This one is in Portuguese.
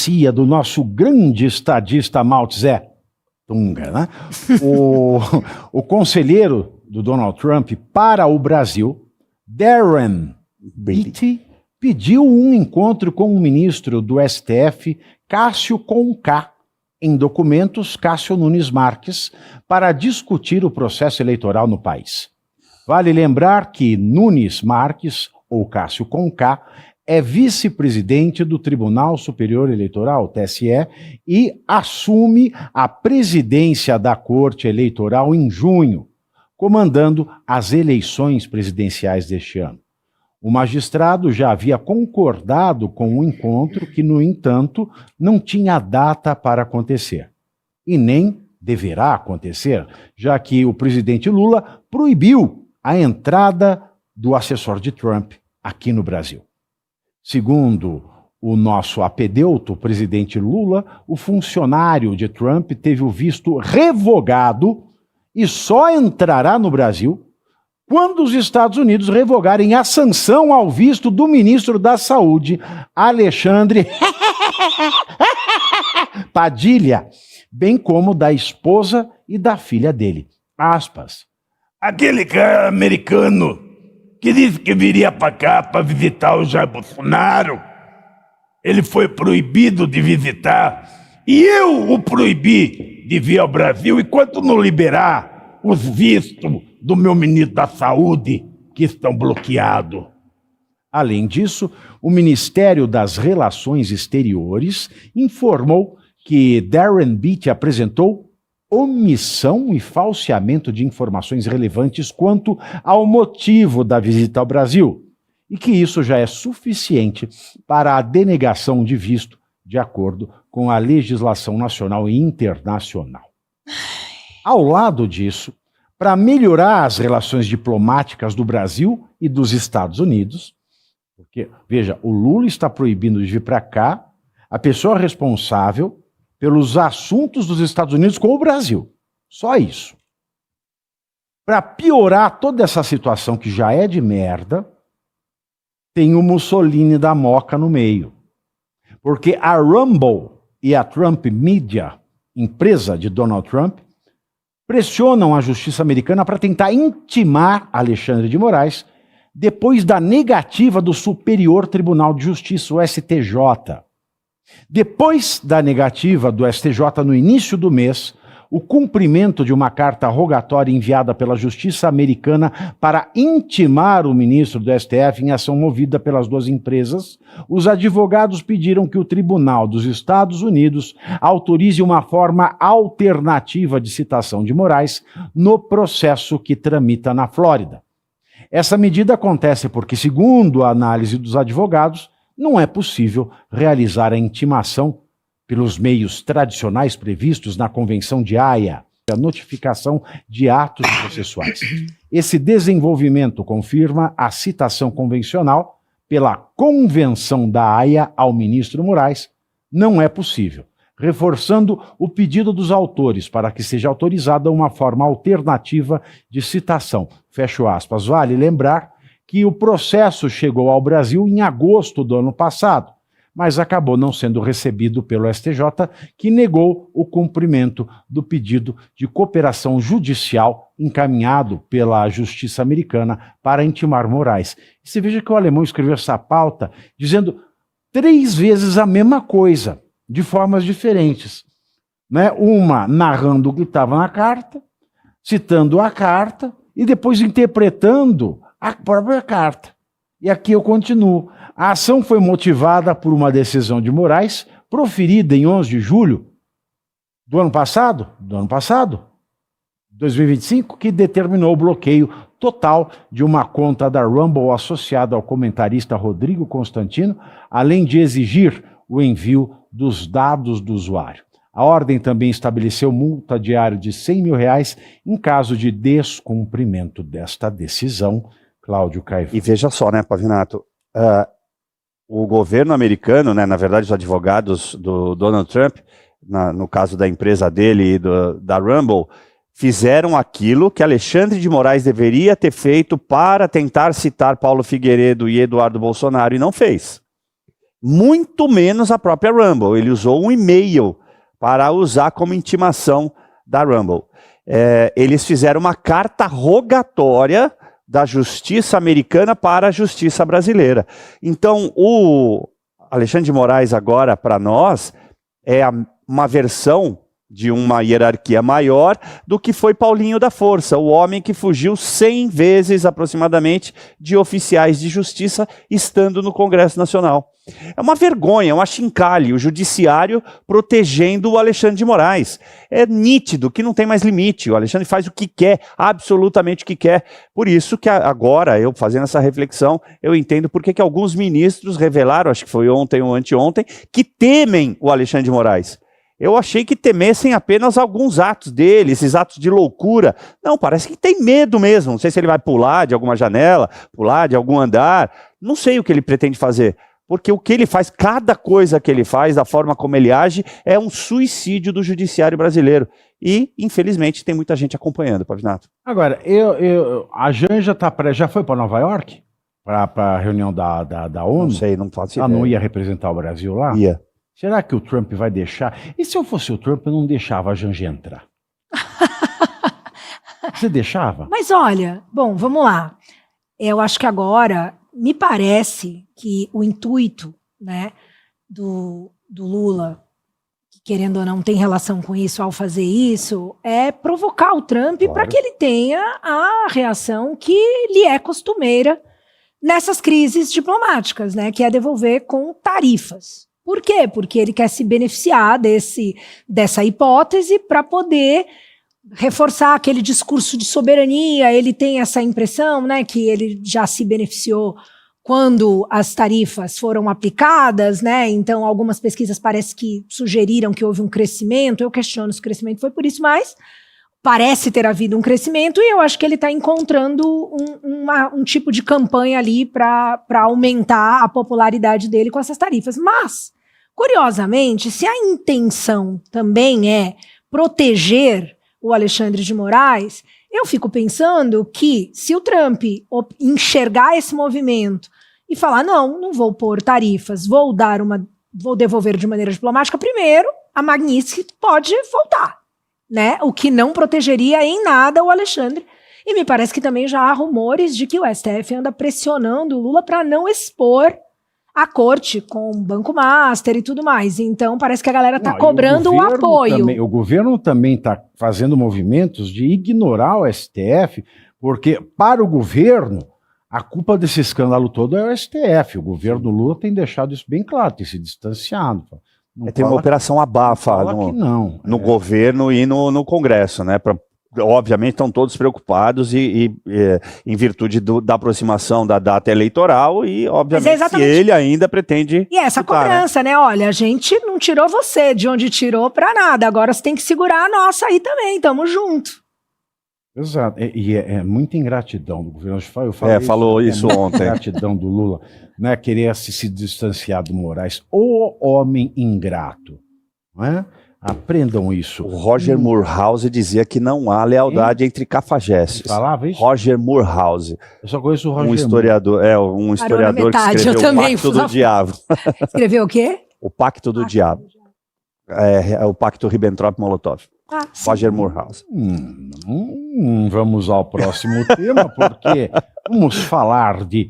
diplomacia do nosso grande estadista Mao Tse Tunga, né? O conselheiro do Donald Trump para o Brasil, Darren Beatty, pediu um encontro com o ministro do STF, Cássio Conká, em documentos Cássio Nunes Marques, para discutir o processo eleitoral no país. Vale lembrar que Nunes Marques, ou Cássio Conká, é vice-presidente do Tribunal Superior Eleitoral, TSE, e assume a presidência da Corte Eleitoral em junho, comandando as eleições presidenciais deste ano. O magistrado já havia concordado com o encontro que, no entanto, não tinha data para acontecer. E nem deverá acontecer, já que o presidente Lula proibiu a entrada do assessor de Trump aqui no Brasil. Segundo o nosso apedeuto, o presidente Lula, o funcionário de Trump teve o visto revogado e só entrará no Brasil quando os Estados Unidos revogarem a sanção ao visto do ministro da Saúde, Alexandre Padilha, bem como da esposa e da filha dele. Aspas. Aquele cara americano que disse que viria para cá para visitar o Jair Bolsonaro, ele foi proibido de visitar e eu o proibi de vir ao Brasil enquanto não liberar os vistos do meu ministro da Saúde, que estão bloqueados. Além disso, o Ministério das Relações Exteriores informou que Darren Beatty apresentou omissão e falseamento de informações relevantes quanto ao motivo da visita ao Brasil, e que isso já é suficiente para a denegação de visto, de acordo com a legislação nacional e internacional. Ao lado disso, para melhorar as relações diplomáticas do Brasil e dos Estados Unidos, porque, veja, o Lula está proibindo de vir para cá a pessoa responsável pelos assuntos dos Estados Unidos com o Brasil. Só isso. Para piorar toda essa situação que já é de merda, tem o Mussolini da Moca no meio. Porque a Rumble e a Trump Media, empresa de Donald Trump, pressionam a justiça americana para tentar intimar Alexandre de Moraes depois da negativa do Superior Tribunal de Justiça, o STJ. Depois da negativa do STJ no início do mês, o cumprimento de uma carta rogatória enviada pela Justiça Americana para intimar o ministro do STF em ação movida pelas duas empresas, os advogados pediram que o Tribunal dos Estados Unidos autorize uma forma alternativa de citação de Moraes no processo que tramita na Flórida. Essa medida acontece porque, segundo a análise dos advogados, não é possível realizar a intimação pelos meios tradicionais previstos na Convenção de Haia, a notificação de atos processuais. Esse desenvolvimento confirma a citação convencional pela Convenção da Haia ao ministro Moraes não é possível, reforçando o pedido dos autores para que seja autorizada uma forma alternativa de citação. Fecho aspas. Vale lembrar que o processo chegou ao Brasil em agosto do ano passado, mas acabou não sendo recebido pelo STJ, que negou o cumprimento do pedido de cooperação judicial encaminhado pela Justiça Americana para intimar Moraes. E você veja que o alemão escreveu essa pauta dizendo 3 vezes a mesma coisa, de formas diferentes. Né? Uma narrando o que estava na carta, citando a carta e depois interpretando a própria carta. E aqui eu continuo. A ação foi motivada por uma decisão de Moraes, proferida em 11 de julho do ano passado, 2025, que determinou o bloqueio total de uma conta da Rumble associada ao comentarista Rodrigo Constantino, além de exigir o envio dos dados do usuário. A ordem também estabeleceu multa diária de R$100 mil em caso de descumprimento desta decisão. Cláudio Caivão. E veja só, né, Pavinato, o governo americano, né, na verdade os advogados do Donald Trump, no caso da empresa dele e da Rumble, fizeram aquilo que Alexandre de Moraes deveria ter feito para tentar citar Paulo Figueiredo e Eduardo Bolsonaro e não fez. muito menos a própria Rumble. Ele usou um e-mail para usar como intimação da Rumble. Eles fizeram uma carta rogatória da justiça americana para a justiça brasileira. Então, o Alexandre de Moraes agora, para nós, é uma versão de uma hierarquia maior do que foi Paulinho da Força, o homem que fugiu 100 vezes aproximadamente de oficiais de justiça estando no Congresso Nacional. É uma vergonha, é um achincalhe, o judiciário protegendo o Alexandre de Moraes. É nítido que não tem mais limite, o Alexandre faz o que quer, absolutamente o que quer. Por isso que agora, eu fazendo essa reflexão, eu entendo por que alguns ministros revelaram, acho que foi ontem ou anteontem, que temem o Alexandre de Moraes. Eu achei que temessem apenas alguns atos dele, esses atos de loucura. Não, parece que tem medo mesmo. Não sei se ele vai pular de alguma janela, pular de algum andar. Não sei o que ele pretende fazer. Porque o que ele faz, cada coisa que ele faz, da forma como ele age, é um suicídio do judiciário brasileiro. E, infelizmente, tem muita gente acompanhando, Pavinato. Agora, a Janja já foi para Nova York? Para a reunião da ONU? Não sei, não faço ideia. Ela não ia representar o Brasil lá? Ia. Será que o Trump vai deixar? E se eu fosse o Trump, eu não deixava a Janja entrar? Você deixava? Mas olha, bom, vamos lá. Eu acho que agora, me parece que o intuito, né, do Lula, que querendo ou não tem relação com isso ao fazer isso, é provocar o Trump para que ele tenha a reação que lhe é costumeira nessas crises diplomáticas, né, que é devolver com tarifas. Por quê? Porque ele quer se beneficiar dessa hipótese para poder reforçar aquele discurso de soberania. Ele tem essa impressão, né, que ele já se beneficiou quando as tarifas foram aplicadas, né? Então, algumas pesquisas parece que sugeriram que houve um crescimento. Eu questiono se o crescimento foi por isso, mas parece ter havido um crescimento e eu acho que ele está encontrando um tipo de campanha ali para aumentar a popularidade dele com essas tarifas. Mas, curiosamente, se a intenção também é proteger o Alexandre de Moraes, eu fico pensando que se o Trump enxergar esse movimento e falar, não vou pôr tarifas, vou devolver de maneira diplomática, primeiro, a Magnitsky pode voltar, né? O que não protegeria em nada o Alexandre. E me parece que também já há rumores de que o STF anda pressionando o Lula para não expor a corte com o Banco Master e tudo mais. Então, parece que a galera está cobrando o apoio. O governo também está fazendo movimentos de ignorar o STF, porque, para o governo, a culpa desse escândalo todo é o STF. O governo Lula tem deixado isso bem claro, tem se distanciado. Tem uma operação abafa no governo e no Congresso, né? Obviamente estão todos preocupados e em virtude da aproximação da data eleitoral e, obviamente, que ele ainda pretende... E essa cobrança, né? Olha, a gente não tirou você de onde tirou para nada, agora você tem que segurar a nossa aí também, tamo junto. Exato, e é muita ingratidão do governo. Falou isso ontem. Ingratidão do Lula, né? Querer se distanciar do Moraes. O homem ingrato, não é? Aprendam isso. O Roger Moorhouse dizia que não há lealdade entre cafajestes. Ele falava isso? Roger Moorhouse. Eu só conheço o Roger. Um historiador que escreveu O Pacto do Diabo. Escreveu o quê? O Pacto do Diabo. É o Pacto Ribbentrop-Molotov. Roger Moorhouse. Vamos ao próximo tema, porque vamos falar de